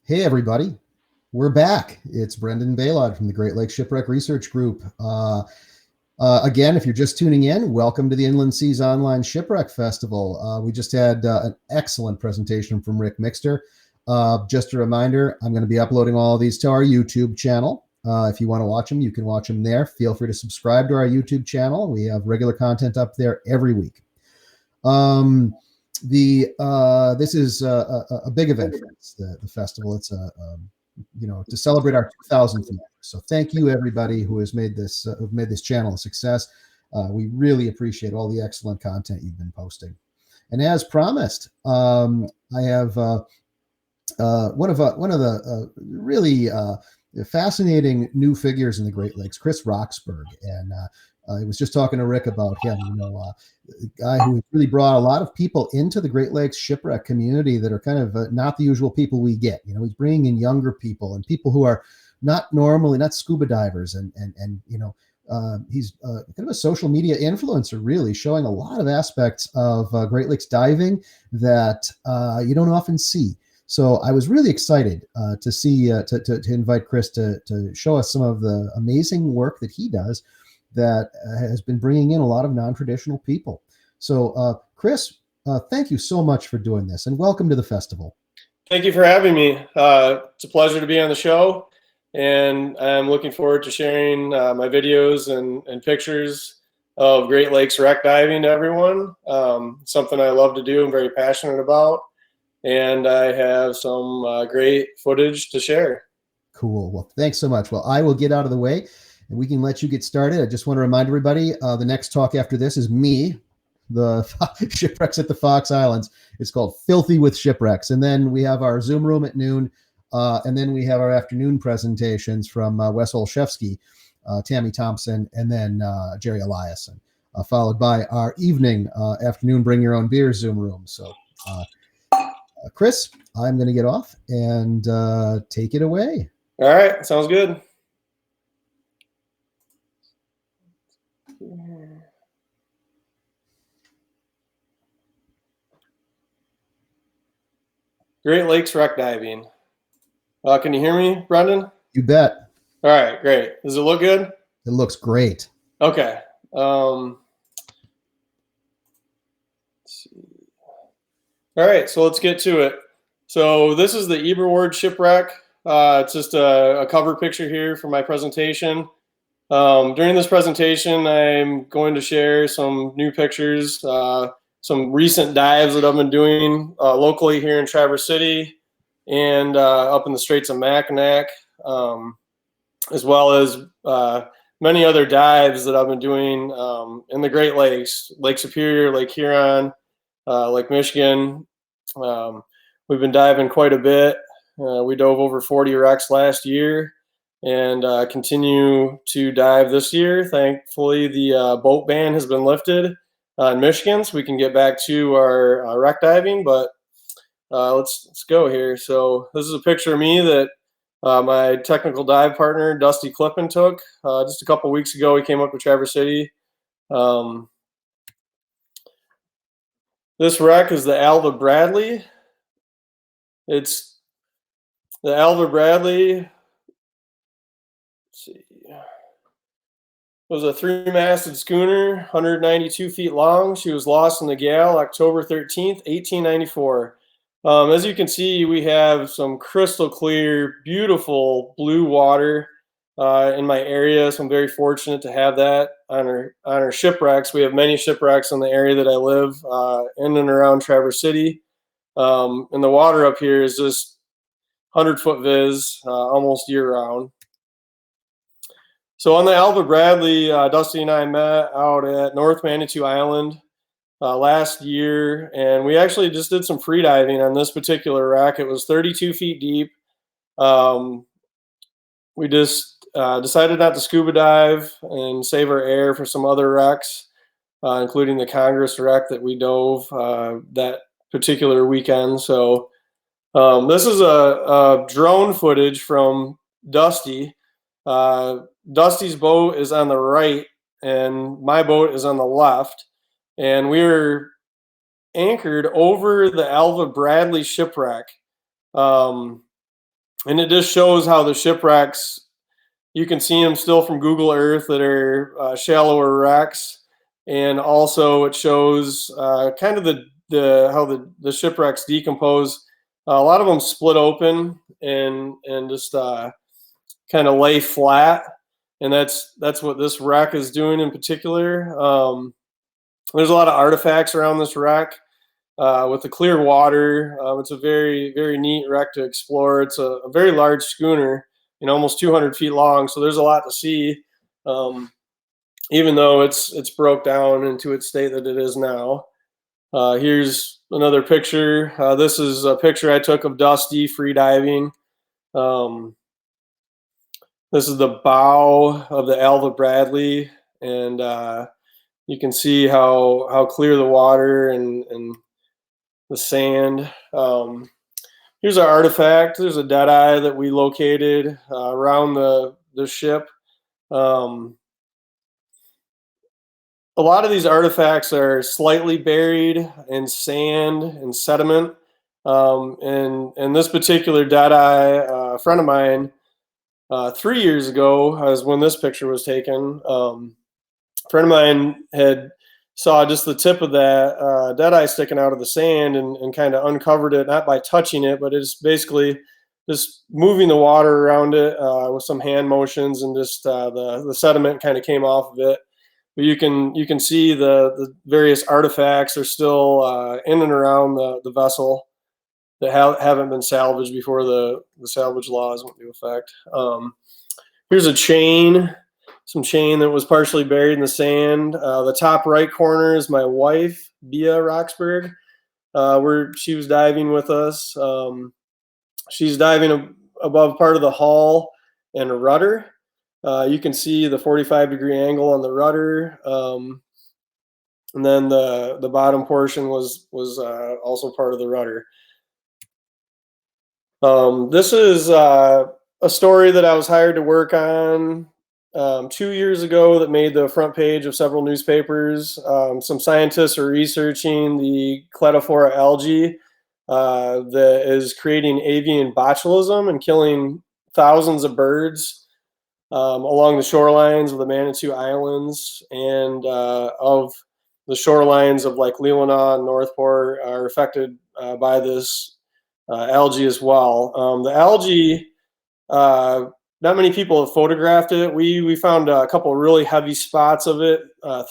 Hey, everybody. We're back. It's Brendan Baylod from the Great Lakes Shipwreck Research Group. Again, if you're just tuning in, welcome to the Inland Seas Online Shipwreck Festival. We just had an excellent presentation from Rick Mixter. Just a reminder, I'm going to be uploading all of these to our YouTube channel. If you want to watch them, you can watch them there. Feel free to subscribe to our YouTube channel. We have regular content up there every week. This is a big event for us, the festival. It's to celebrate our 2000th year. So thank you everybody who has made this channel a success. We really appreciate all the excellent content you've been posting. And as promised, I have one of the really fascinating new figures in the Great Lakes, Chris Roxburgh, and I was just talking to Rick about him. A guy who really brought a lot of people into the Great Lakes shipwreck community that are kind of not the usual people we get. He's bringing in younger people and people who are not scuba divers, and he's kind of a social media influencer, really showing a lot of aspects of Great Lakes diving that you don't often see. So I was really excited to see to invite Chris to show us some of the amazing work that he does that has been bringing in a lot of non-traditional people. So Chris, thank you so much for doing this, and welcome to the festival. Thank you for having me. It's a pleasure to be on the show, and I'm looking forward to sharing my videos and pictures of Great Lakes wreck diving to everyone. Something I love to do and very passionate about. And I have some great footage to share. Cool. Well, thanks so much. Well, I will get out of the way and we can let you get started. I just want to remind everybody, the next talk after this is me, the Shipwrecks at the Fox Islands. It's called Filthy with Shipwrecks. And then we have our Zoom room at noon. And then we have our afternoon presentations from Wes Olszewski, Tammy Thompson, and then Jerry Eliason, followed by our evening afternoon Bring Your Own Beer Zoom room. So Chris, I'm going to get off and take it away. All right. Sounds good. Great Lakes wreck diving. Can you hear me, Brendan? You bet. All right, great. Does it look good? It looks great. Okay. Let's see. All right, so let's get to it. So this is the Eberward shipwreck. It's just a cover picture here for my presentation. During this presentation, I'm going to share some new pictures, some recent dives that I've been doing locally here in Traverse City and up in the Straits of Mackinac, as well as many other dives that I've been doing in the Great Lakes, Lake Superior, Lake Huron, Lake Michigan. We've been diving quite a bit. We dove over 40 wrecks last year and continue to dive this year. Thankfully, the boat ban has been lifted in Michigan, so we can get back to our wreck diving, but let's go here. So this is a picture of me that my technical dive partner, Dusty Clippen, took just a couple weeks ago. He came up to Traverse City. This wreck is the Alva Bradley. It's the Alva Bradley. Let's see. It was a 3-masted schooner, 192 feet long. She was lost in the gale October 13th, 1894. As you can see, we have some crystal clear, beautiful blue water in my area, so I'm very fortunate to have that on our shipwrecks. We have many shipwrecks in the area that I live in and around Traverse City. And the water up here is just 100-foot viz, almost year-round. So on the Alva Bradley, Dusty and I met out at North Manitou Island last year, and we actually just did some free diving on this particular wreck. It was 32 feet deep. We just decided not to scuba dive and save our air for some other wrecks, including the Congress wreck that we dove that particular weekend. So this is a drone footage from Dusty. Dusty's boat is on the right and my boat is on the left, and we were anchored over the Alva Bradley shipwreck. And it just shows how the shipwrecks, you can see them still from Google Earth that are shallower wrecks. And also it shows kind of the how the shipwrecks decompose. A lot of them split open and just kind of lay flat. And that's what this wreck is doing in particular. There's a lot of artifacts around this wreck with the clear water. It's a very, very neat wreck to explore. It's a very large schooner, almost 200 feet long. So there's a lot to see, even though it's broke down into its state that it is now. Here's another picture. This is a picture I took of Dusty free diving. This is the bow of the Alva Bradley, and you can see how clear the water and the sand. Here's our artifact. There's a dead eye that we located around the ship. A lot of these artifacts are slightly buried in sand and sediment. And this particular dead eye, a friend of mine, 3 years ago, was when this picture was taken. A friend of mine had saw just the tip of that dead eye sticking out of the sand and kind of uncovered it, not by touching it, but it's basically just moving the water around it with some hand motions, and just the sediment kind of came off of it. But you can see the various artifacts are still in and around the vessel that haven't been salvaged before the salvage laws went into effect. Here's a chain. Some chain that was partially buried in the sand. The top right corner is my wife, Bia Roxburgh, where she was diving with us. She's diving above part of the hull and a rudder. You can see the 45-degree angle on the rudder. And then the bottom portion was also part of the rudder. This is a story that I was hired to work on 2 years ago that made the front page of several newspapers. Some scientists are researching the Cladophora algae that is creating avian botulism and killing thousands of birds along the shorelines of the Manitou Islands, and of the shorelines of like Leelanau and Northport are affected by this algae as well. The algae, not many people have photographed it. We found a couple of really heavy spots of it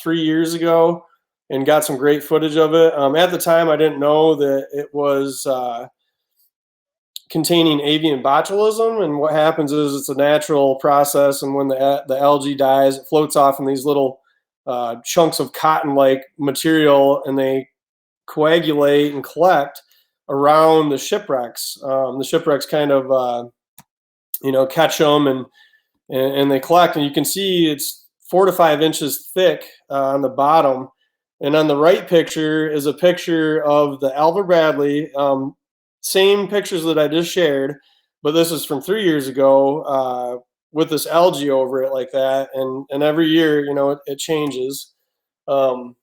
3 years ago and got some great footage of it. At the time, I didn't know that it was containing avian botulism, and what happens is it's a natural process, and when the algae dies, it floats off in these little chunks of cotton-like material, and they coagulate and collect around the shipwrecks. The shipwrecks kind of catch them and they collect, and you can see it's 4 to 5 inches thick on the bottom. And on the right picture is a picture of the Alva Bradley, same pictures that I just shared, but this is from 3 years ago with this algae over it like that. And every year, it changes. So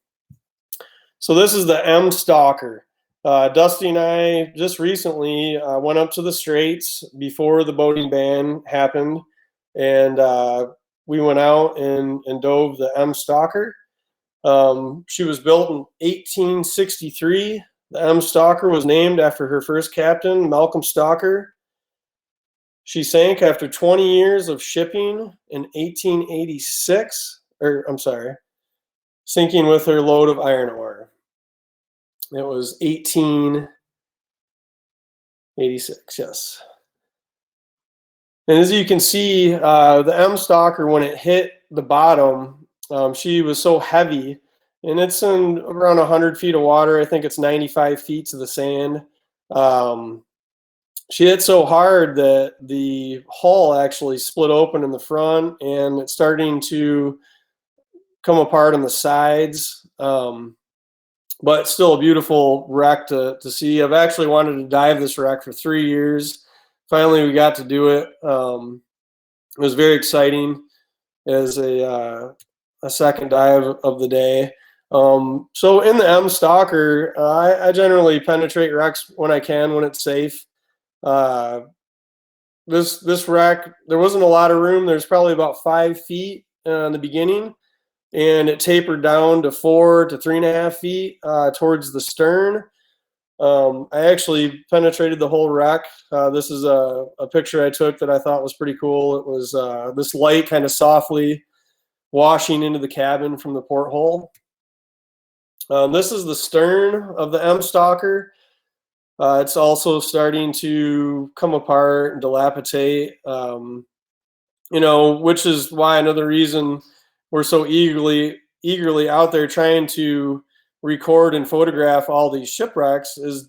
this is the M Stalker. Dusty and I just recently went up to the Straits before the boating ban happened, and we went out and dove the M Stalker. She was built in 1863. The M Stalker was named after her first captain, Malcolm Stalker. She sank after 20 years of shipping in 1886, sinking with her load of iron ore. It was 1886, yes. And as you can see, the M Stalker, when it hit the bottom, she was so heavy, and it's in around 100 feet of water. I think it's 95 feet to the sand. She hit so hard that the hull actually split open in the front, and it's starting to come apart on the sides. But still a beautiful wreck to see. I've actually wanted to dive this wreck for 3 years. Finally, we got to do it. It was very exciting as a second dive of the day. So in the M Stalker, I generally penetrate wrecks when I can, when it's safe. this wreck, there wasn't a lot of room. There's probably about 5 feet in the beginning, and it tapered down to 4 to 3.5 feet towards the stern. I actually penetrated the whole wreck. This is a picture I took that I thought was pretty cool. It was this light kind of softly washing into the cabin from the porthole. This is the stern of the Stalker. It's also starting to come apart and dilapidate, which is why another reason we're so eagerly out there trying to record and photograph all these shipwrecks is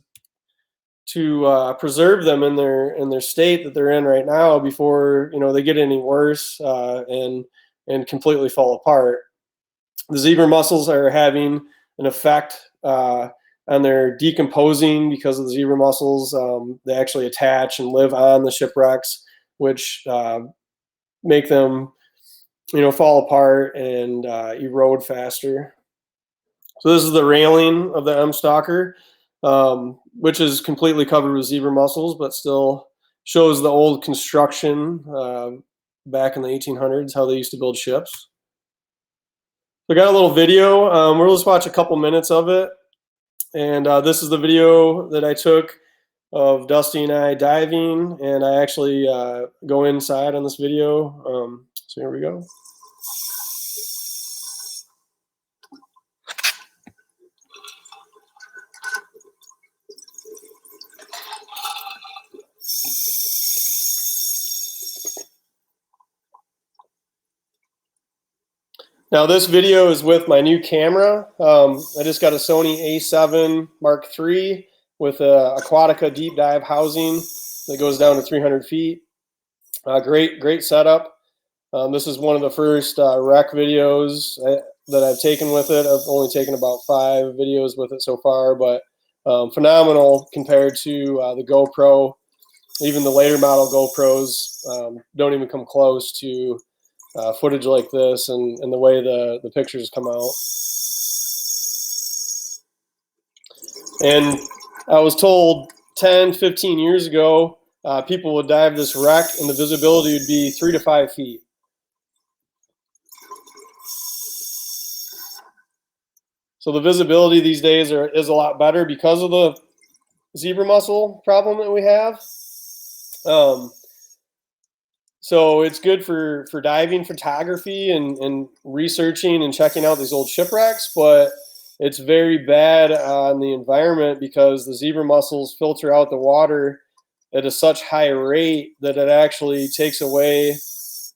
to preserve them in their state that they're in right now before they get any worse and completely fall apart. The zebra mussels are having an effect and they're decomposing because of the zebra mussels. They actually attach and live on the shipwrecks, which make them, fall apart and erode faster. So this is the railing of the Stalker, which is completely covered with zebra mussels, but still shows the old construction back in the 1800s, how they used to build ships. We got a little video. We'll just watch a couple minutes of it. And this is the video that I took of Dusty and I diving, and I actually go inside on this video. So here we go. Now this video is with my new camera. I just got a Sony A7 Mark III with a Aquatica deep dive housing that goes down to 300 feet. Great setup. This is one of the first wreck videos that I've taken with it. I've only taken about 5 videos with it so far, but phenomenal compared to the GoPro. Even the later model GoPros don't even come close to footage like this and the way the pictures come out. And I was told 10, 15 years ago, people would dive this wreck and the visibility would be 3 to 5 feet. So the visibility these days is a lot better because of the zebra mussel problem that we have. So it's good for diving photography and researching and checking out these old shipwrecks, but it's very bad on the environment because the zebra mussels filter out the water at a such high rate that it actually takes away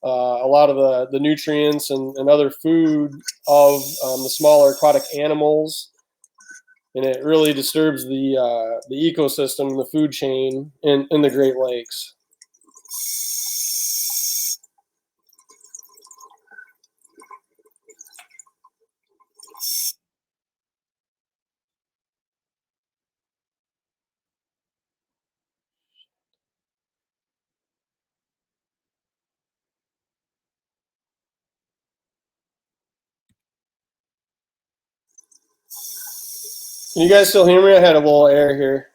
a lot of the nutrients and other food of the smaller aquatic animals, and it really disturbs the ecosystem, the food chain in the Great Lakes. Can you guys still hear me? I had a little air here.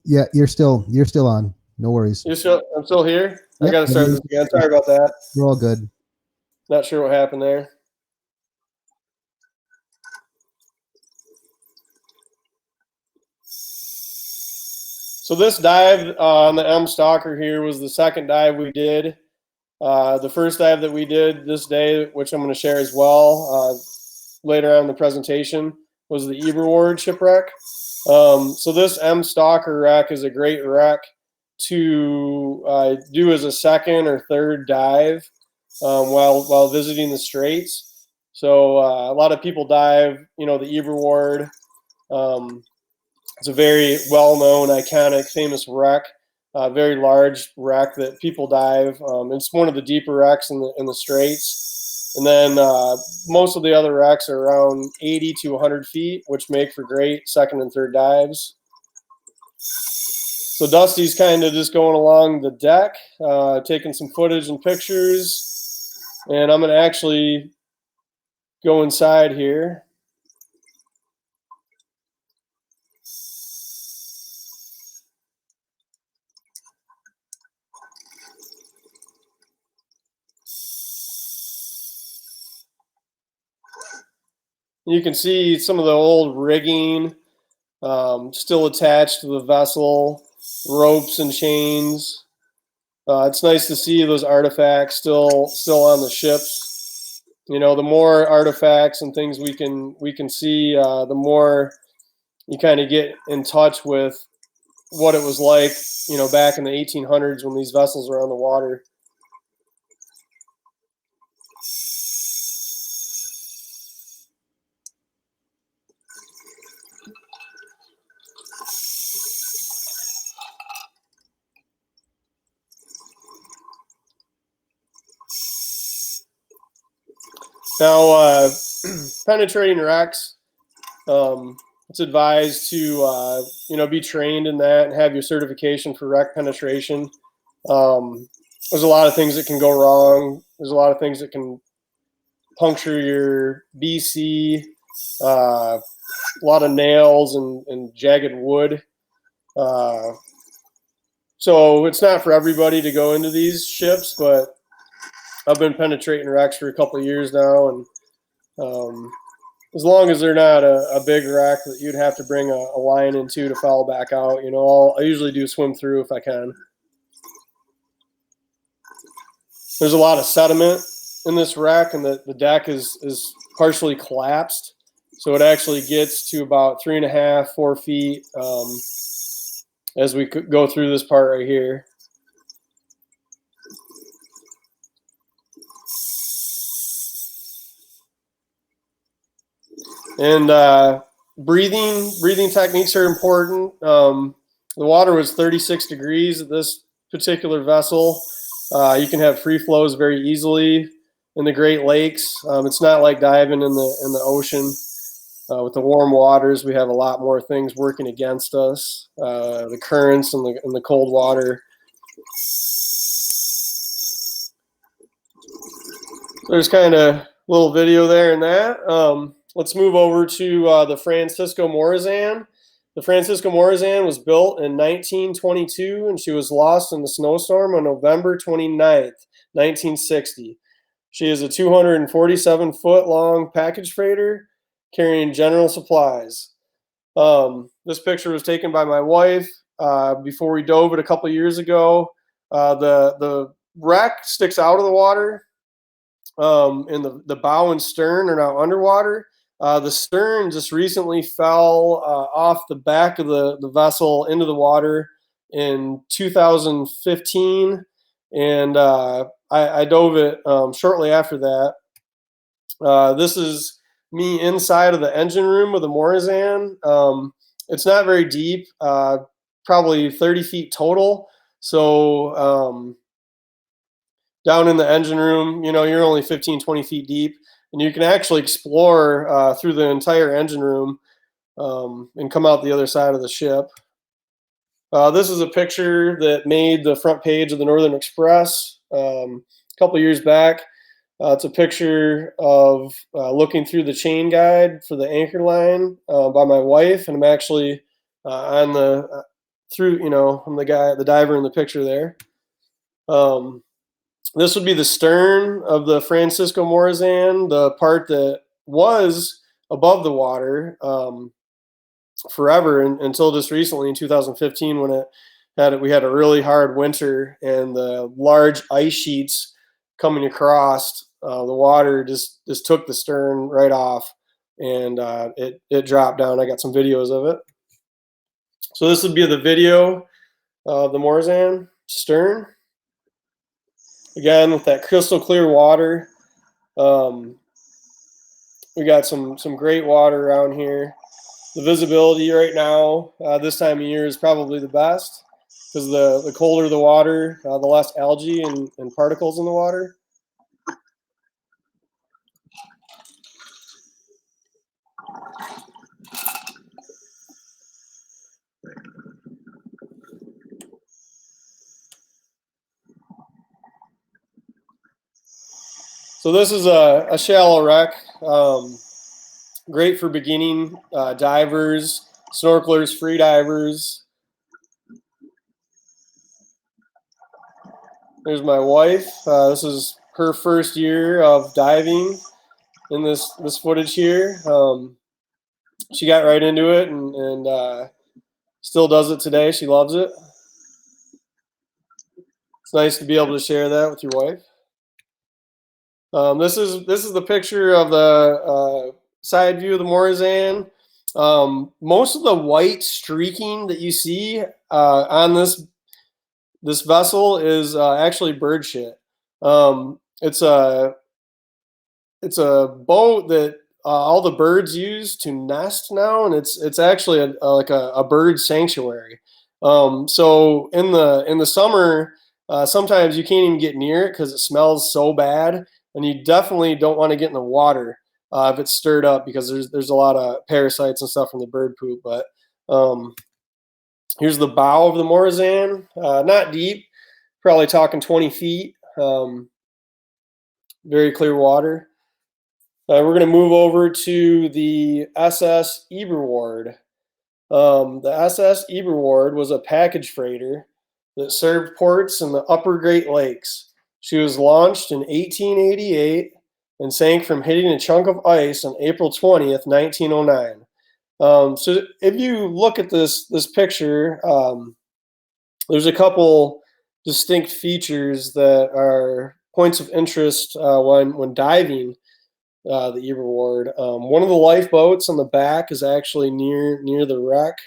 Yeah, you're still on. No worries. I'm still here. Yep, I got to start this again. Sorry about that. We're all good. Not sure what happened there. So this dive on the Stalker here was the second dive we did. The first dive that we did this day, which I'm going to share as well later on in the presentation, was the Eberward shipwreck. So this Stalker wreck is a great wreck to do as a second or third dive while visiting the Straits. So a lot of people dive, the Eberward. It's a very well-known, iconic, famous wreck. Very large wreck that people dive. It's one of the deeper wrecks in the Straits. And then most of the other wrecks are around 80 to 100 feet, which make for great second and third dives. So Dusty's kind of just going along the deck, taking some footage and pictures. And I'm going to actually go inside here. You can see some of the old rigging still attached to the vessel, ropes and chains. It's nice to see those artifacts still on the ships. You know, the more artifacts and things we can see, the more you kind of get in touch with what it was like, you know, back in the 1800s when these vessels were on the water. Now, penetrating wrecks, it's advised to, you know, be trained in that and have your certification for wreck penetration. There's a lot of things that can go wrong. There's a lot of things that can puncture your BC, a lot of nails and jagged wood. So it's not for everybody to go into these ships, but I've been penetrating wrecks for a couple of years now, and as long as they're not a big wreck that you'd have to bring a line into to foul back out, you know, I usually do swim through if I can. There's a lot of sediment in this wreck, and the deck is partially collapsed, so it actually gets to about 3.5, 4 feet as we go through this part right here. And breathing techniques are important. The water was 36 degrees at this particular vessel. You can have free flows very easily in the Great Lakes. It's not like diving in the ocean. With the warm waters, we have a lot more things working against us. The currents and the cold water. There's kind of a little video there in that. Let's move over to the Francisco Morazan. The Francisco Morazan was built in 1922, and she was lost in a snowstorm on November 29th, 1960. She is a 247-foot-long package freighter carrying general supplies. This picture was taken by my wife before we dove it a couple years ago. The wreck sticks out of the water, and the bow and stern are now underwater. The stern just recently fell off the back of the vessel into the water in 2015, and I dove it shortly after that. This is me inside of the engine room of the Morazan. It's not very deep, probably 30 feet total. So down in the engine room, you know, you're only 15, 20 feet deep, and you can actually explore through the entire engine room and come out the other side of the ship. This is a picture that made the front page of the Northern Express a couple years back. It's a picture of looking through the chain guide for the anchor line by my wife, and I'm actually on the through, you know, I'm the diver in the picture there. This would be the stern of the Francisco Morazan, the part that was above the water forever until just recently in 2015 when we had a really hard winter and the large ice sheets coming across. The water just took the stern right off, and it dropped down. I got some videos of it. So this would be the video of the Morazan stern. Again, with that crystal clear water. We got some great water around here. The visibility right now, this time of year, is probably the best because the colder the water, the less algae and particles in the water. So this is a shallow wreck, great for beginning divers, snorkelers, free divers. There's my wife. This is her first year of diving. in this footage here. She got right into it and still does it today. She loves it. It's nice to be able to share that with your wife. This is the picture of the side view of the Morazan. Most of the white streaking that you see on this vessel is actually bird shit. It's a boat that all the birds use to nest now, and it's actually like a bird sanctuary. So in the summer, sometimes you can't even get near it because it smells so bad, and you definitely don't want to get in the water if it's stirred up because there's a lot of parasites and stuff from the bird poop. But here's the bow of the Morazan, not deep, probably talking 20 feet. Very clear water. We're going to move over to the SS Eberward. The SS Eberward was a package freighter that served ports in the upper Great Lakes. She was launched in 1888 and sank from hitting a chunk of ice on April 20th, 1909. So if you look at this picture, there's a couple distinct features that are points of interest when diving the Eberward. One of the lifeboats on the back is actually near the wreck.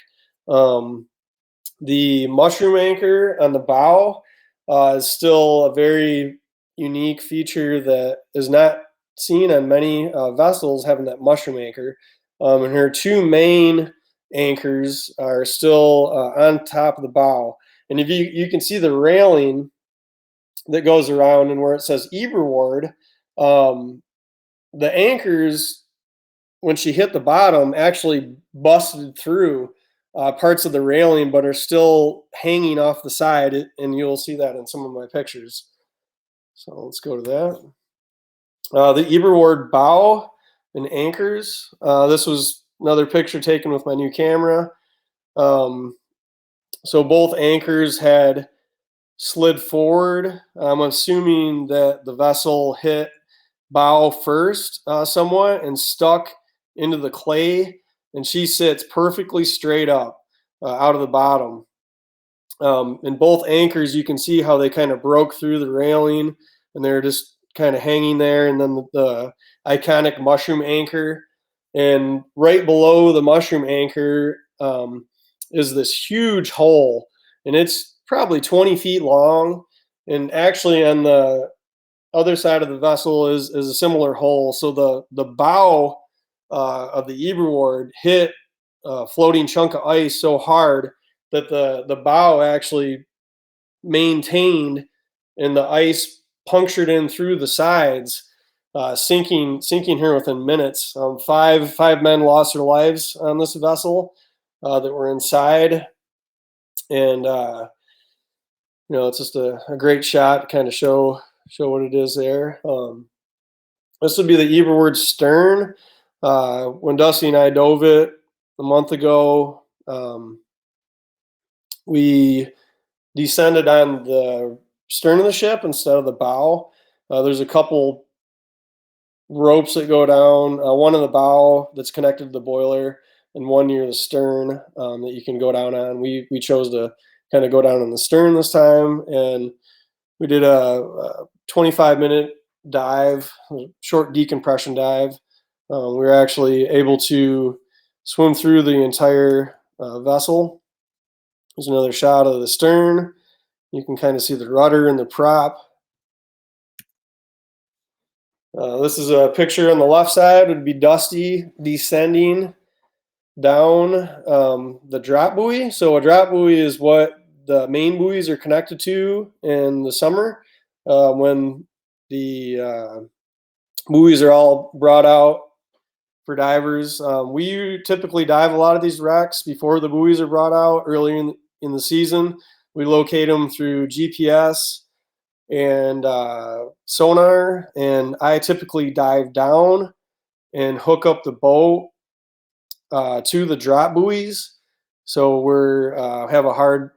The mushroom anchor on the bow is still a very unique feature that is not seen on many vessels, having that mushroom anchor. And her two main anchors are still on top of the bow. And if you can see the railing that goes around and where it says Eberward, the anchors, when she hit the bottom, actually busted through parts of the railing, but are still hanging off the side, and you'll see that in some of my pictures. So let's go to that. The Eberward bow and anchors. This was another picture taken with my new camera. So both anchors had slid forward. I'm assuming that the vessel hit bow first somewhat and stuck into the clay, and she sits perfectly straight up out of the bottom. And both anchors, you can see how they kind of broke through the railing and they're just kind of hanging there. And then the iconic mushroom anchor, and right below the mushroom anchor is this huge hole, and it's probably 20 feet long. And actually on the other side of the vessel is a similar hole. So the bow of the Eberward hit a floating chunk of ice so hard that the bow actually maintained, and the ice punctured in through the sides, sinking her within minutes. Five men lost their lives on this vessel that were inside, and it's just a great shot to kind of show what it is there. This would be the Eberward stern. When Dusty and I dove it a month ago, we descended on the stern of the ship instead of the bow. There's a couple ropes that go down, one in the bow that's connected to the boiler, and one near the stern that you can go down on. We chose to kind of go down on the stern this time, and we did a 25-minute dive, a short decompression dive. We were actually able to swim through the entire vessel. There's another shot of the stern. You can kind of see the rudder and the prop. This is a picture on the left side. It would be Dusty descending down the drop buoy. So a drop buoy is what the main buoys are connected to in the summer when the buoys are all brought out for divers. We typically dive a lot of these wrecks before the buoys are brought out early in the season. We locate them through GPS and sonar, and I typically dive down and hook up the boat to the drop buoys. So we're have a hard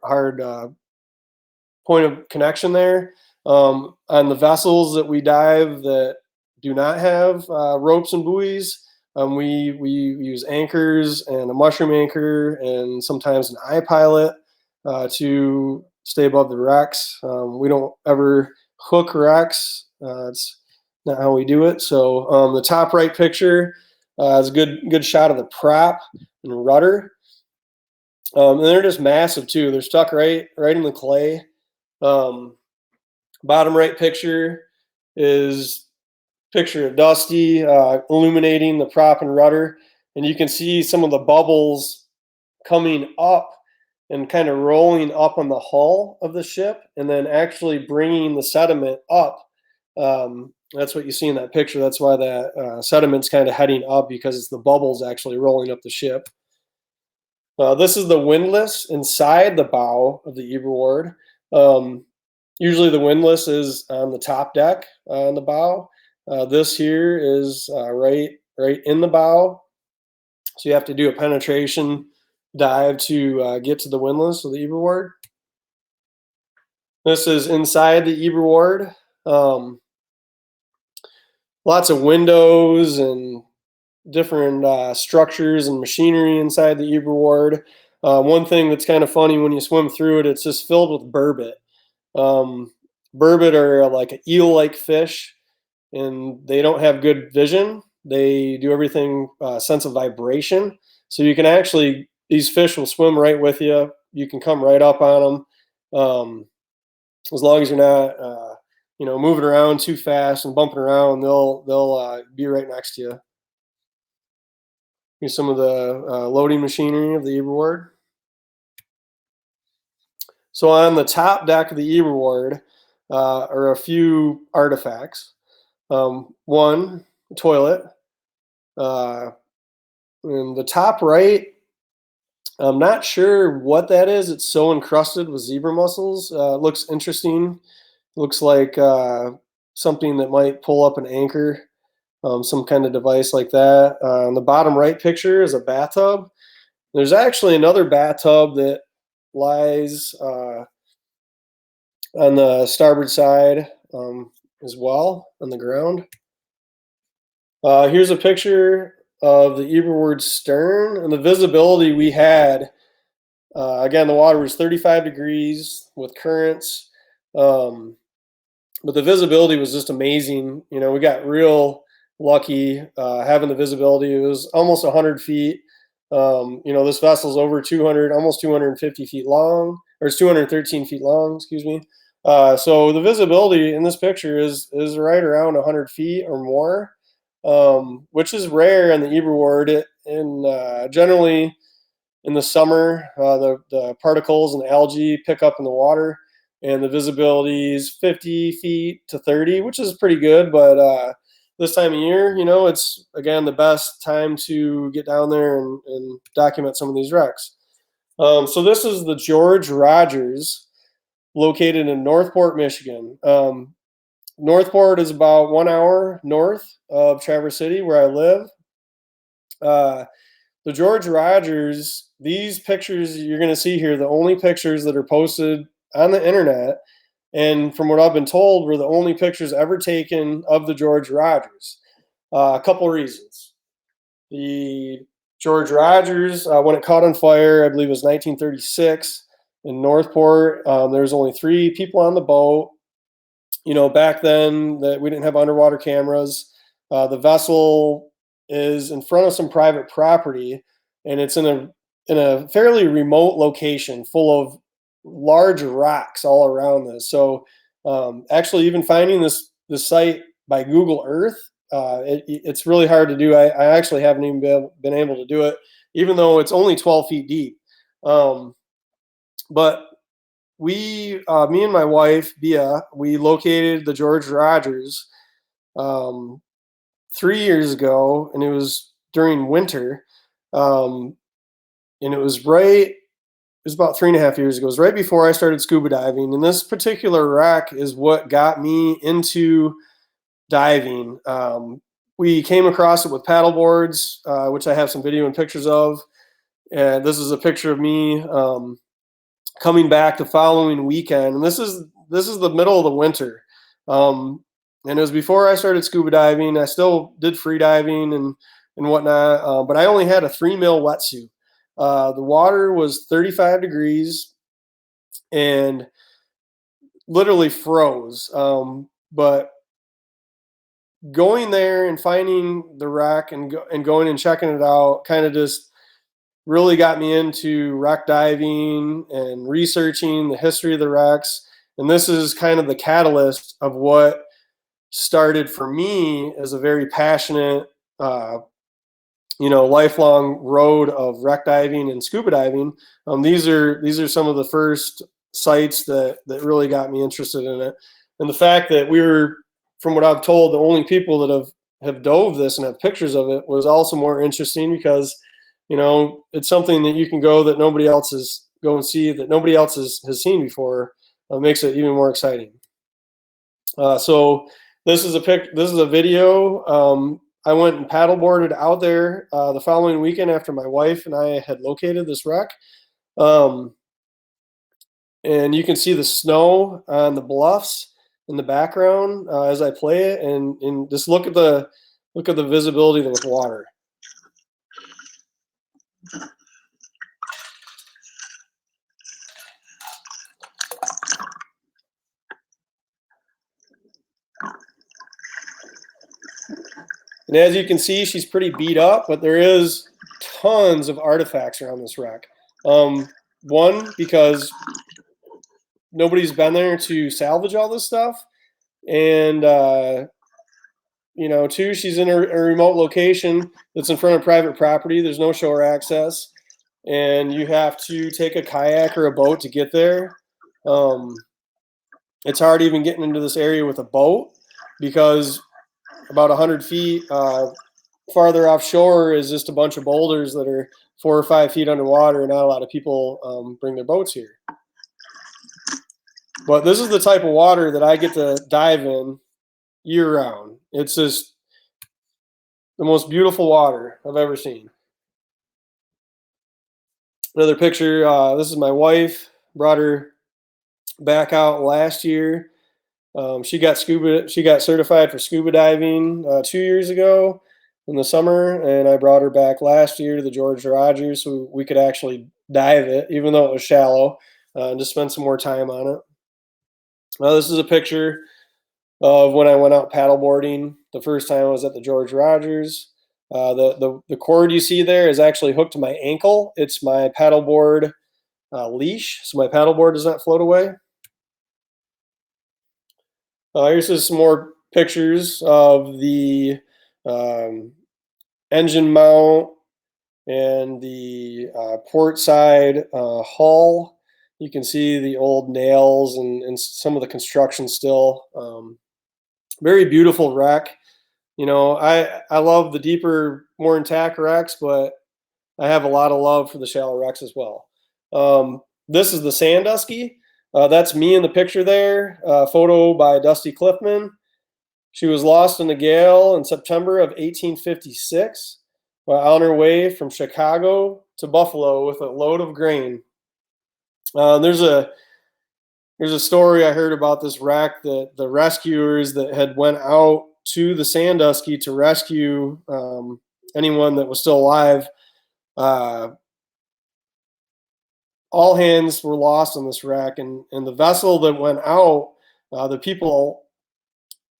point of connection there. On the vessels that we dive that do not have ropes and buoys. We use anchors and a mushroom anchor and sometimes an iPilot to stay above the wrecks. We don't ever hook wrecks. It's not how we do it. So the top right picture is a good shot of the prop and rudder. And they're just massive too. They're stuck right in the clay. Bottom right picture is picture of Dusty illuminating the prop and rudder, and you can see some of the bubbles coming up and kind of rolling up on the hull of the ship, and then actually bringing the sediment up. That's what you see in that picture. That's why that sediment's kind of heading up, because it's the bubbles actually rolling up the ship. This is the windlass inside the bow of the Eberward. Usually the windlass is on the top deck on the bow. This here is right in the bow. So you have to do a penetration dive to get to the windlass of the Eberward. This is inside the Eberward. Lots of windows and different structures and machinery inside the Eberward. One thing that's kind of funny when you swim through it, it's just filled with burbot. Burbot are like an eel-like fish, and they don't have good vision. They do everything sense of vibration. So you can actually, these fish will swim right with you. You can come right up on them. As long as you're not, moving around too fast and bumping around, they'll be right next to you. Here's some of the loading machinery of the Eberward. So on the top deck of the Eberward are a few artifacts. One, a toilet. In the top right, I'm not sure what that is. It's so encrusted with zebra mussels. It looks interesting. Looks like something that might pull up an anchor, some kind of device like that. On the bottom right picture is a bathtub. There's actually another bathtub that lies on the starboard side as well on the ground. Here's a picture of the Eberward stern, and the visibility we had. Again, the water was 35 degrees with currents, but the visibility was just amazing. We got real lucky having the visibility. It was almost 100 feet. This vessel's over 200, almost 250 feet long, or it's 213 feet long, excuse me. So the visibility in this picture is right around 100 feet or more, which is rare in the Eberward. Generally in the summer, the particles and algae pick up in the water, and the visibility is 50 feet to 30, which is pretty good. But this time of year, it's, again, the best time to get down there and document some of these wrecks. So this is the George Rogers, located in Northport, Michigan. Northport is about 1 hour north of Traverse City, where I live. The George Rogers, these pictures you're going to see here, the only pictures that are posted on the internet, and from what I've been told, were the only pictures ever taken of the George Rogers. A couple reasons. The George Rogers, when it caught on fire, I believe it was 1936 in Northport. There was only 3 people on the boat. Back then that we didn't have underwater cameras. The vessel is in front of some private property, and it's in a fairly remote location full of large rocks all around this. So actually, even finding this site by Google Earth, it's really hard to do. I actually haven't even been able to do it, even though it's only 12 feet deep. But me and my wife, Bia, we located the George Rogers 3 years ago, and it was during winter. And it was about 3.5 years ago. It was right before I started scuba diving. And this particular wreck is what got me into diving. We came across it with paddle boards, which I have some video and pictures of. And this is a picture of me coming back the following weekend. And this is the middle of the winter. And it was before I started scuba diving. I still did free diving and whatnot, but I only had a 3 mil wetsuit. The water was 35 degrees and literally froze. But going there and finding the wreck and going and checking it out kind of just really got me into wreck diving and researching the history of the wrecks. And this is kind of the catalyst of what started for me as a very passionate, lifelong road of wreck diving and scuba diving. These are some of the first sites that really got me interested in it. And the fact that we were, from what I've told, the only people that have dove this and have pictures of it was also more interesting because, it's something that you can go that nobody else has go and see that nobody else has seen before. Makes it even more exciting. So this is a video. I went and paddleboarded out there the following weekend after my wife and I had located this wreck. And you can see the snow on the bluffs in the background as I play it, and just look at the visibility with water. And as you can see, she's pretty beat up, but there is tons of artifacts around this wreck. One, because nobody's been there to salvage all this stuff. And, two, she's in a remote location that's in front of private property. There's no shore access. And you have to take a kayak or a boat to get there. It's hard even getting into this area with a boat because about 100 feet farther offshore is just a bunch of boulders that are 4 or 5 feet underwater, and not a lot of people bring their boats here. But this is the type of water that I get to dive in year round. It's just the most beautiful water I've ever seen. Another picture, this is my wife, brought her back out last year. She got certified for scuba diving 2 years ago in the summer, and I brought her back last year to the George Rogers so we could actually dive it, even though it was shallow, and just spend some more time on it. This is a picture of when I went out paddleboarding the first time I was at the George Rogers. The cord you see there is actually hooked to my ankle. It's my paddleboard leash, so my paddleboard does not float away. Here's just some more pictures of the engine mount and the port side hull. You can see the old nails and some of the construction still. Very beautiful wreck. I love the deeper, more intact wrecks, but I have a lot of love for the shallow wrecks as well. This is the Sandusky. That's me in the picture there, photo by Dusty Cliffman. She was lost in a gale in September of 1856 while on her way from Chicago to Buffalo with a load of grain. There's a story I heard about this wreck that the rescuers that had went out to the Sandusky to rescue anyone that was still alive, all hands were lost on this wreck, and the vessel that went out, the people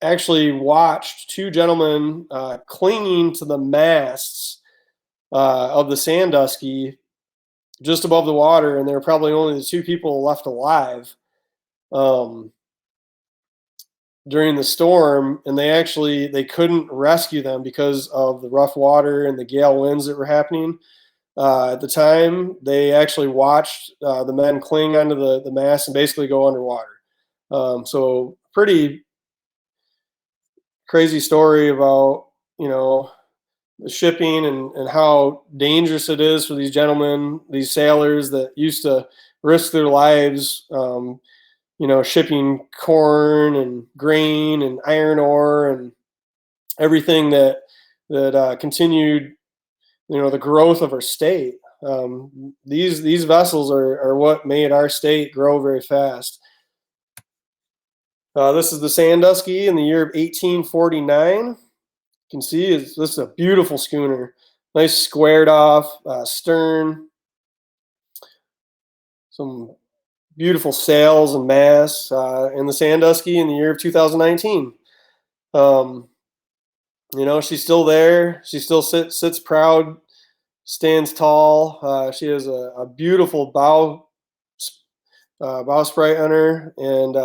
actually watched 2 gentlemen clinging to the masts of the Sandusky just above the water, and they were probably only the 2 people left alive during the storm, and they couldn't rescue them because of the rough water and the gale winds that were happening. At the time, they actually watched the men cling onto the mast and basically go underwater. So pretty crazy story about, the shipping and how dangerous it is for these gentlemen, these sailors that used to risk their lives, shipping corn and grain and iron ore and everything that continued, the growth of our state. These vessels are what made our state grow very fast. This is the Sandusky in the year of 1849. You can see this is a beautiful schooner. Nice squared off stern. Some beautiful sails and masts in the Sandusky in the year of 2019. She's still there. She still sits proud, stands tall. She has a beautiful bowsprit on her, and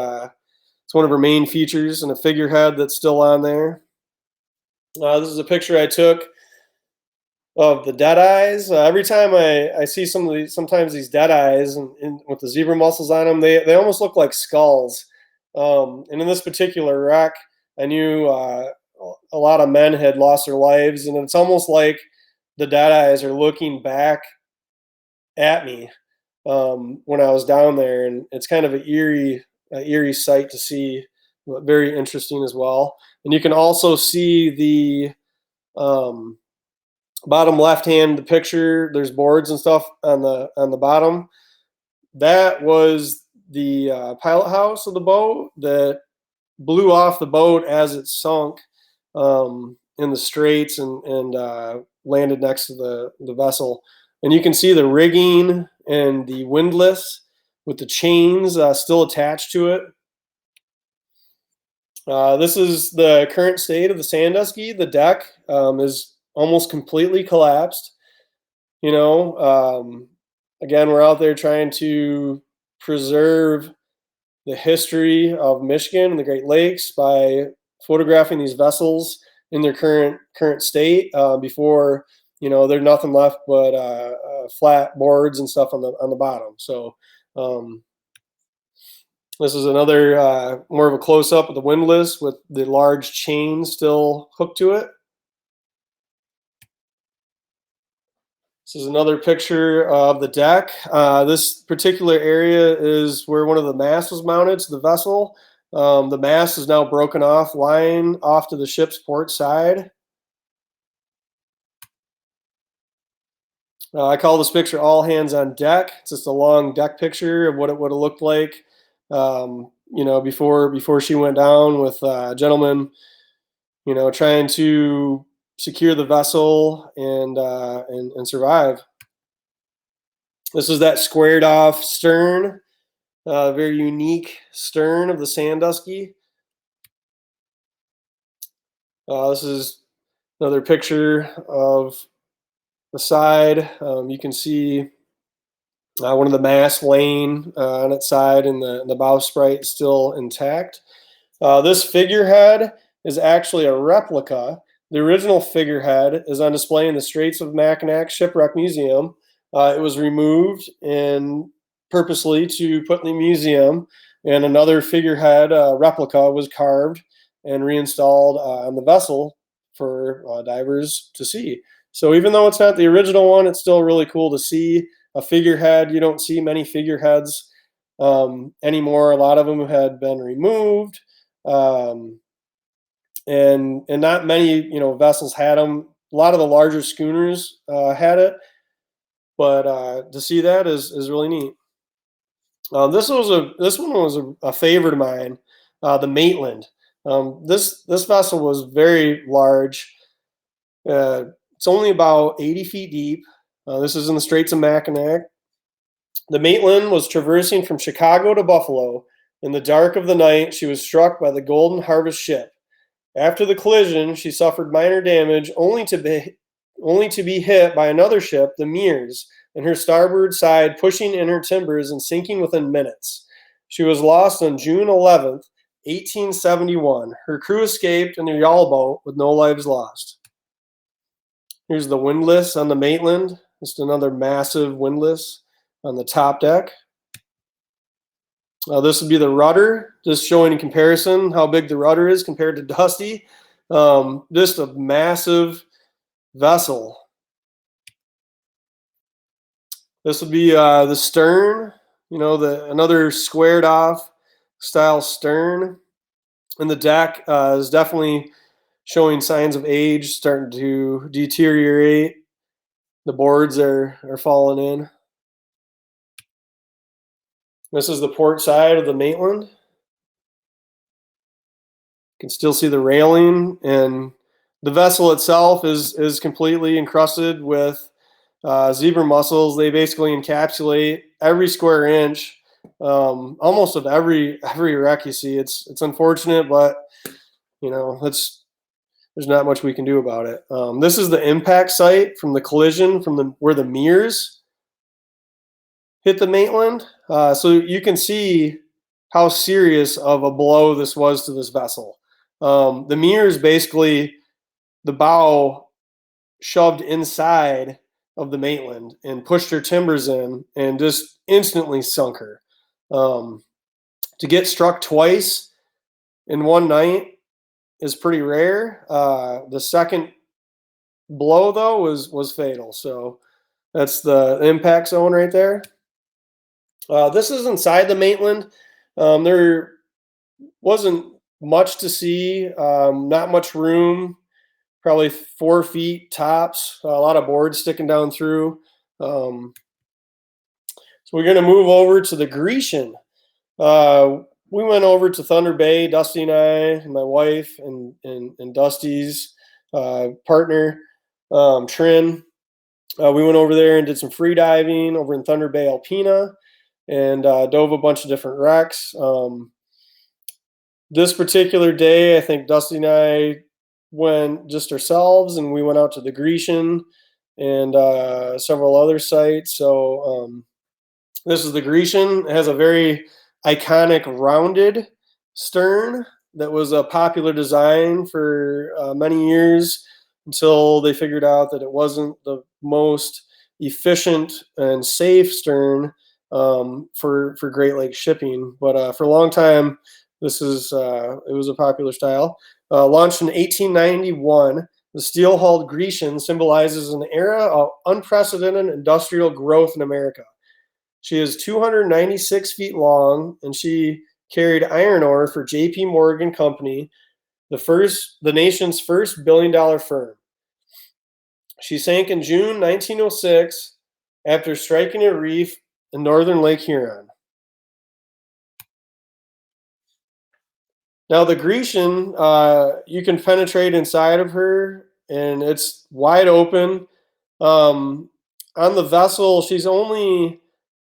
it's one of her main features, and a figurehead that's still on there. This is a picture I took of the dead eyes. Every time I see sometimes these dead eyes and with the zebra mussels on them, they almost look like skulls. And in this particular wreck, I knew a lot of men had lost their lives, and it's almost like the dead eyes are looking back at me when I was down there, and it's kind of an eerie sight to see, but very interesting as well. And you can also see the bottom left hand the picture. There's boards and stuff on the bottom. That was the pilot house of the boat that blew off the boat as it sunk in the straits and landed next to the vessel. And you can see the rigging and the windlass with the chains still attached to it. This is the current state of the Sandusky. The deck is almost completely collapsed. Again, we're out there trying to preserve the history of Michigan and the Great Lakes by photographing these vessels in their current state before there's nothing left but flat boards and stuff on the bottom. So this is another more of a close up of the windlass with the large chain still hooked to it. This is another picture of the deck. This particular area is where one of the masts was mounted to the vessel. The mast is now broken off, lying off to the ship's port side. I call this picture "All Hands on Deck." It's just a long deck picture of what it would have looked like, before she went down, with gentlemen, trying to secure the vessel and survive. This is that squared off stern, very unique stern of the Sandusky. This is another picture of the side. You can see one of the masts laying on its side, and the bowsprit still intact. This figurehead is actually a replica. The original figurehead is on display in the Straits of Mackinac Shipwreck Museum. It was removed and purposely to put in the museum, and another figurehead replica was carved and reinstalled on the vessel for divers to see. So even though it's not the original one, it's still really cool to see a figurehead. You don't see many figureheads anymore. A lot of them had been removed. And not many vessels had them. A lot of the larger schooners had it, but to see that is really neat. This one was a favorite of mine, the Maitland. This vessel was very large. It's only about 80 feet deep. This is in the Straits of Mackinac. The Maitland was traversing from Chicago to Buffalo. In the dark of the night, she was struck by the Golden Harvest ship. After the collision, she suffered minor damage, only to be hit by another ship, the Mears, in her starboard side, pushing in her timbers and sinking within minutes. She was lost on June 11th, 1871. Her crew escaped in their yawl boat with no lives lost. Here's the windlass on the Maitland. Just another massive windlass on the top deck. This would be the rudder, just showing in comparison how big the rudder is compared to Dusty. Just a massive vessel. This would be the stern, another squared off style stern. And the deck is definitely showing signs of age, starting to deteriorate. The boards are falling in. This is the port side of the Maitland. can still see the railing, and the vessel itself is completely encrusted with zebra mussels. They basically encapsulate every square inch, almost of every wreck you see. It's unfortunate, but there's not much we can do about it. This is the impact site from the collision from where the Mears hit the Maitland. So you can see how serious of a blow this was to this vessel. The Mears, basically, the bow shoved inside of the Maitland and pushed her timbers in and just instantly sunk her. To get struck twice in one night is pretty rare. The second blow, though, was fatal. So that's the impact zone right there. This is inside the Maitland. There wasn't much to see, not much room, probably 4 feet tops, a lot of boards sticking down through. So we're going to move over to the Grecian. We went over to Thunder Bay, Dusty and I, and my wife, and Dusty's partner, Trin. We went over there and did some free diving over in Thunder Bay, Alpena, and dove a bunch of different wrecks. This particular day, I think Dusty and I went just ourselves, and we went out to the Grecian and several other sites. So this is the Grecian. It has a very iconic rounded stern that was a popular design for many years until they figured out that it wasn't the most efficient and safe stern for Great Lakes shipping. But for a long time, it was a popular style. Launched in 1891, the steel-hulled Grecian symbolizes an era of unprecedented industrial growth in America. She is 296 feet long, and she carried iron ore for J.P. Morgan Company, the nation's first billion-dollar firm. She sank in June 1906 after striking a reef in northern Lake Huron. Now, the Grecian, you can penetrate inside of her, and it's wide open. On the vessel, she's only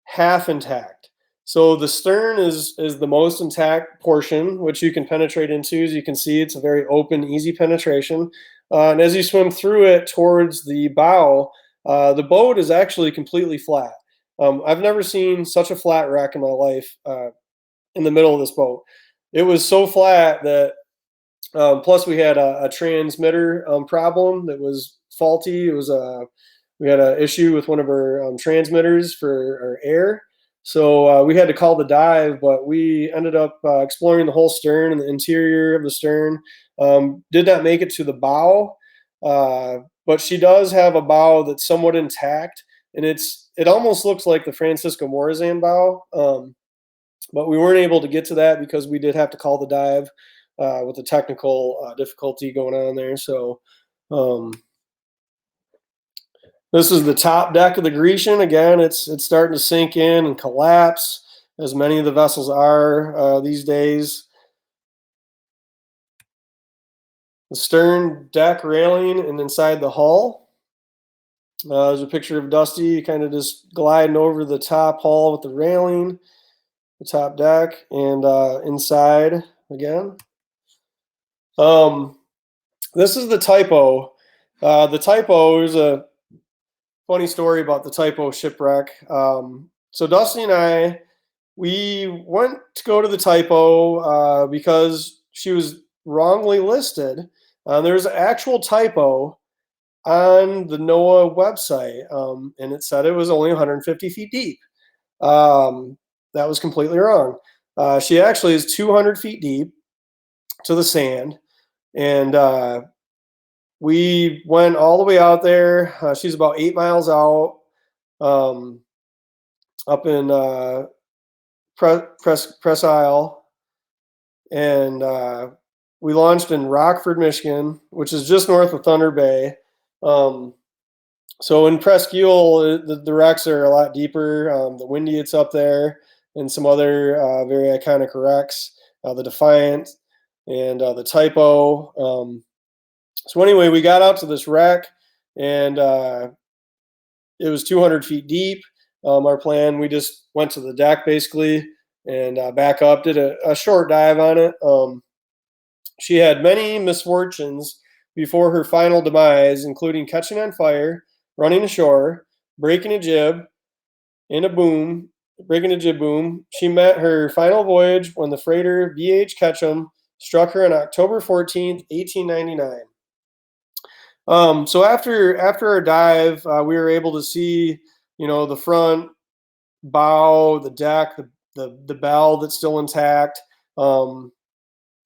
half intact. So the stern is the most intact portion, which you can penetrate into. As you can see, it's a very open, easy penetration. And as you swim through it towards the bow, the boat is actually completely flat. I've never seen such a flat wreck in my life in the middle of this boat. It was so flat that, plus we had a transmitter problem that was faulty. We had an issue with one of our transmitters for our air. So we had to call the dive, but we ended up exploring the whole stern and the interior of the stern. Did not make it to the bow, but she does have a bow that's somewhat intact, and it almost looks like the Francisco Morazan bow. But we weren't able to get to that because we did have to call the dive with the technical difficulty going on there. So this is the top deck of the Grecian. Again, it's starting to sink in and collapse, as many of the vessels are these days. The stern deck railing and inside the hull. There's a picture of Dusty kind of just gliding over the top hull with the railing. The top deck, and inside again. This is the Typo. The Typo is a funny story about the Typo shipwreck. So Dusty and I, we went to go to the Typo because she was wrongly listed. There's an actual typo on the NOAA website, and it said it was only 150 feet deep. That was completely wrong. She actually is 200 feet deep to the sand. And we went all the way out there. She's about 8 miles out, up in Press Isle. And we launched in Rockford, Michigan, which is just north of Thunder Bay. So in Presque Isle, the wrecks are a lot deeper. The Windy, it's up there, and some other very iconic wrecks. The Defiant. and the Typo. So anyway, we got out to this wreck, and it was 200 feet deep. Our plan, we just went to the deck basically and back up, did a short dive on it. She had many misfortunes before her final demise, including catching on fire, running ashore, breaking a jib in a boom, breaking a jib boom. She met her final voyage when the freighter VH Ketchum struck her on October 14th, 1899. So after our dive, we were able to see, the front bow, the deck, the bell that's still intact.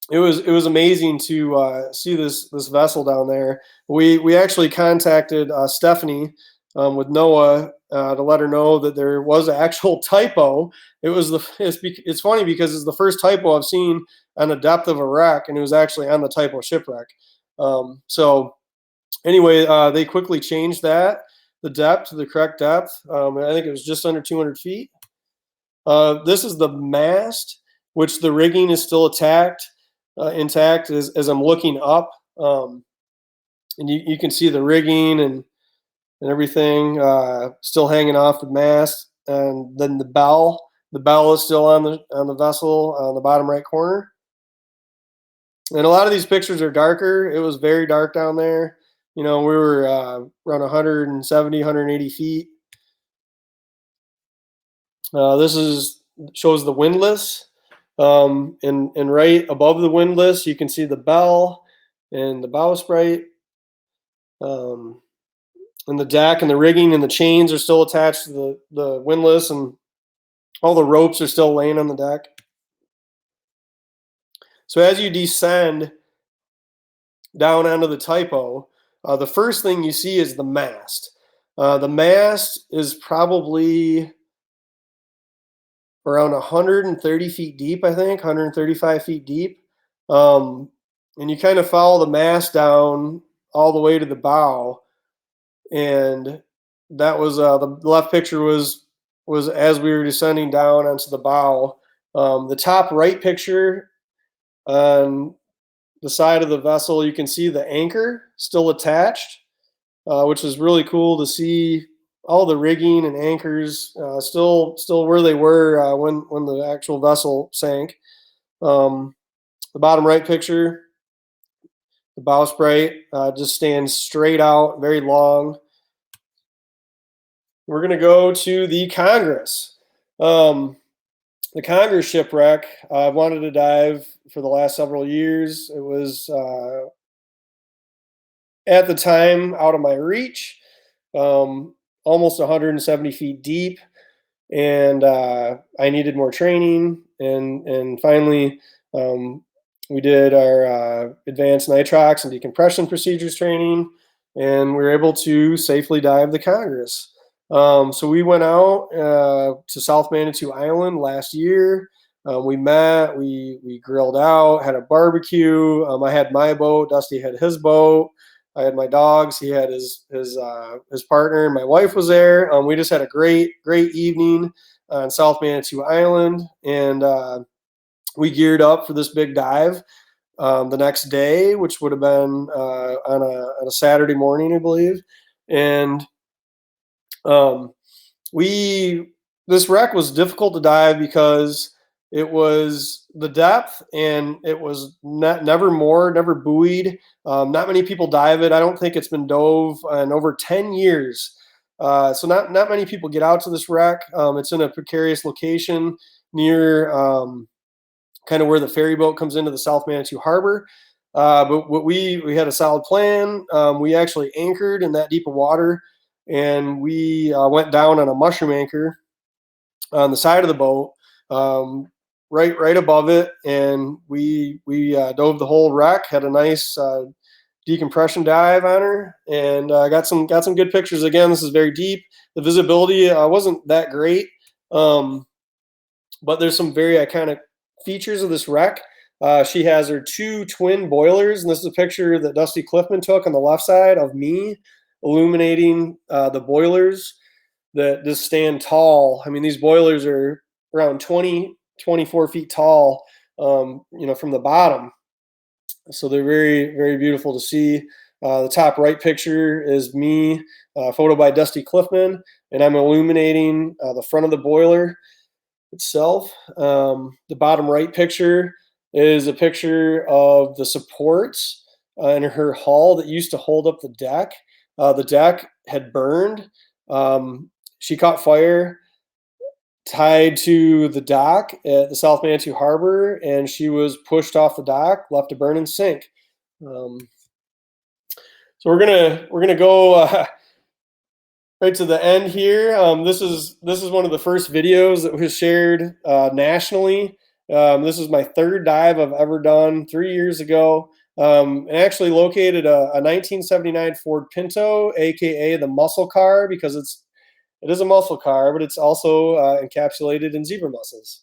It was amazing to see this vessel down there. We actually contacted Stephanie with NOAA to let her know that there was an actual typo. It's funny because it's the first typo I've seen on the depth of a wreck, and it was actually on the Typo shipwreck. So anyway, they quickly changed the depth to the correct depth. I think it was just under 200 feet. This is the mast, which the rigging is still intact as I'm looking up. And you can see the rigging and everything still hanging off the mast. And then the bell is still on the vessel on the bottom right corner. And a lot of these pictures are darker. It was very dark down there. We were around 170, 180 feet. This shows the windlass. And right above the windlass, you can see the bell and the bowsprit. And the deck and the rigging and the chains are still attached to the windlass, and all the ropes are still laying on the deck. So as you descend down onto the Typo, the first thing you see is the mast. The mast is probably around 130 feet deep, I think, 135 feet deep. And you kind of follow the mast down all the way to the bow. And that was the left picture was as we were descending down onto the bow. The top right picture on the side of the vessel, you can see the anchor still attached, which is really cool to see. All the rigging and anchors still where they were when the actual vessel sank. The bottom right picture, the bowsprit just stands straight out, very long. We're going to go to the Congress. The Congress shipwreck, I've wanted to dive for the last several years. It was at the time out of my reach. Almost 170 feet deep, and I needed more training. And finally, we did our advanced nitrox and decompression procedures training, and we were able to safely dive the Congress. So we went out to South Manitou Island last year. We met, we grilled out, had a barbecue. I had my boat, Dusty had his boat. I had my dogs. He had his partner. My wife was there. We just had a great evening on South Manitou Island, and we geared up for this big dive the next day, which would have been on a Saturday morning, I believe. And this wreck was difficult to dive because it was the depth, and it was never buoyed. Not many people dive it. I don't think it's been dove in over 10 years. So not many people get out to this wreck. It's in a precarious location near kind of where the ferry boat comes into the South Manitou Harbor. But we had a solid plan. We actually anchored in that deep of water, and we went down on a mushroom anchor on the side of the boat. Right above it, and we dove the whole wreck. Had a nice decompression dive on her, and got some good pictures. Again, this is very deep. The visibility wasn't that great, but there's some very iconic features of this wreck. She has her two twin boilers, and this is a picture that Dusty Cliffman took on the left side of me, illuminating the boilers that just stand tall. I mean, these boilers are around 24 feet tall, from the bottom. So they're very, very beautiful to see. The top right picture is me, photo by Dusty Cliffman, and I'm illuminating the front of the boiler itself. The bottom right picture is a picture of the supports in her hull that used to hold up the deck. The deck had burned. Um, she caught fire tied to the dock at the South Manitou Harbor, and she was pushed off the dock, left to burn and sink. Um, so we're gonna go right to the end here. This is one of the first videos that was shared nationally. This is my third dive I've ever done 3 years ago. And actually located a 1979 Ford Pinto, aka the muscle car, because it is a muscle car, but it's also encapsulated in zebra mussels.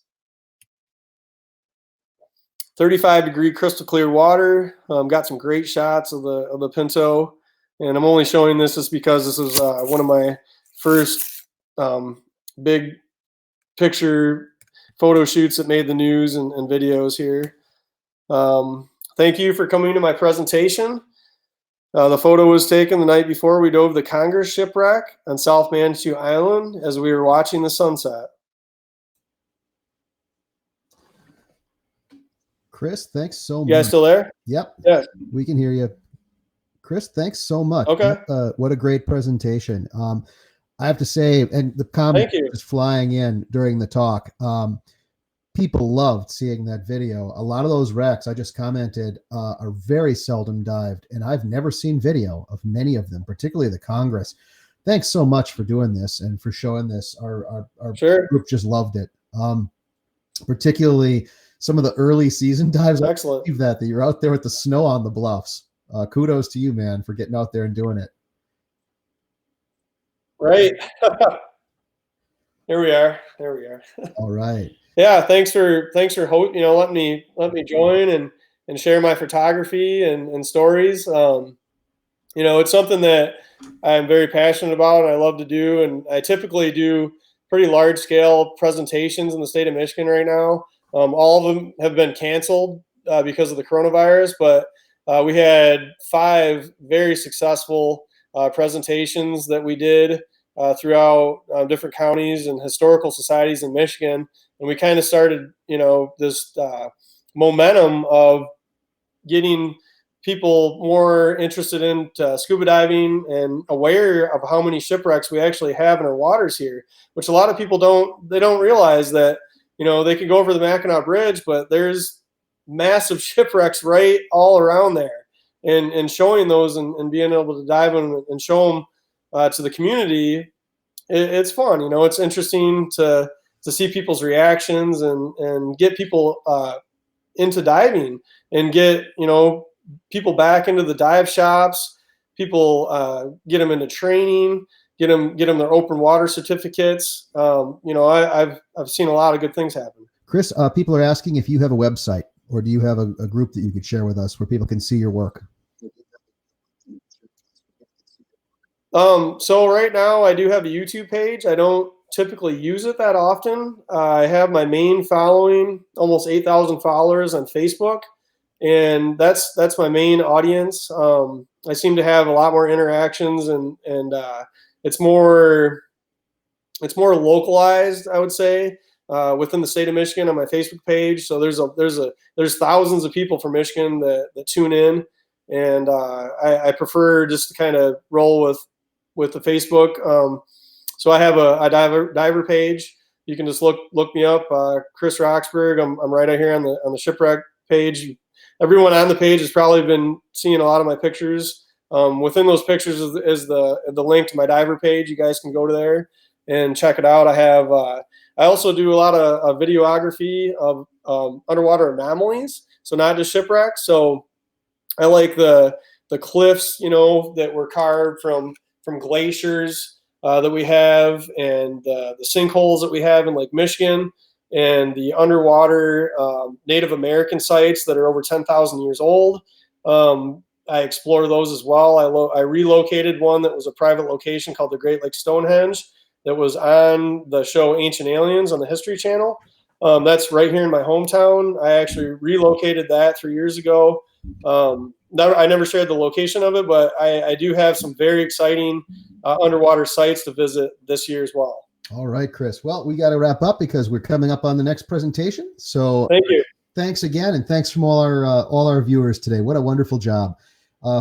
35-degree crystal clear water. Got some great shots of the Pinto, and I'm only showing this just because this is one of my first big picture photo shoots that made the news and videos here. Thank you for coming to my presentation. The photo was taken the night before we dove the Congress shipwreck on South Manitou Island as we were watching the sunset. Chris, thanks so much. You guys still there? Yep. Yeah. We can hear you. Chris, thanks so much. Okay. What a great presentation. I have to say, and the comment is flying in during the talk. People loved seeing that video. A lot of those wrecks, I just commented, are very seldom dived, and I've never seen video of many of them, particularly the Congress. Thanks so much for doing this and for showing this. Our group just loved it. Particularly some of the early season dives. Excellent. I believe that you're out there with the snow on the bluffs. Kudos to you, man, for getting out there and doing it. Right. There we are. All right. Yeah, thanks for letting me join and share my photography and stories. It's something that I'm very passionate about and I love to do, and I typically do pretty large scale presentations in the state of Michigan right now. All of them have been canceled because of the coronavirus, but we had 5 very successful presentations that we did throughout different counties and historical societies in Michigan. And we kind of started, this momentum of getting people more interested in scuba diving and aware of how many shipwrecks we actually have in our waters here, which a lot of people don't realize that, they can go over the Mackinac Bridge, but there's massive shipwrecks right all around there. And showing those and being able to dive in and show them to the community, it's fun. It's interesting to see people's reactions and get people into diving and get, people back into the dive shops, people get them into training, get them their open water certificates. I've seen a lot of good things happen. Chris, people are asking if you have a website or do you have a group that you could share with us where people can see your work? So right now I do have a YouTube page. I don't typically use it that often. I have my main following, almost 8,000 followers on Facebook, and that's my main audience. I seem to have a lot more interactions and it's more localized, I would say, within the state of Michigan on my Facebook page. So there's thousands of people from Michigan that tune in, and I prefer just to kind of roll with the Facebook. So I have a diver page. You can just look me up, Chris Roxburgh. I'm right out here on the Shipwreck page. Everyone on the page has probably been seeing a lot of my pictures. Within those pictures is the link to my diver page. You guys can go to there and check it out. I also do a lot of videography of underwater anomalies, so not just shipwrecks. So I like the cliffs, that were carved from glaciers that we have, and the sinkholes that we have in Lake Michigan, and the underwater Native American sites that are over 10,000 years old. I explore those as well. I relocated one that was a private location called the Great Lake Stonehenge that was on the show Ancient Aliens on the History Channel. That's right here in my hometown. I actually relocated that 3 years ago I never shared the location of it, but I do have some very exciting underwater sites to visit this year as well. All right, Chris. Well, we got to wrap up because we're coming up on the next presentation. So thank you. Thanks again, and thanks from all our viewers today. What a wonderful job.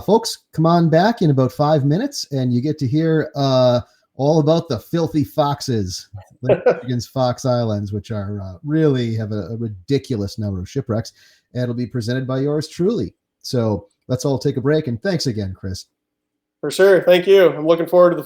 Folks, come on back in about 5 minutes, and you get to hear all about the filthy foxes, Michigan's Fox Islands, which are really have a ridiculous number of shipwrecks, and it'll be presented by yours truly. So let's all take a break, and thanks again, Chris. For sure. Thank you. I'm looking forward to the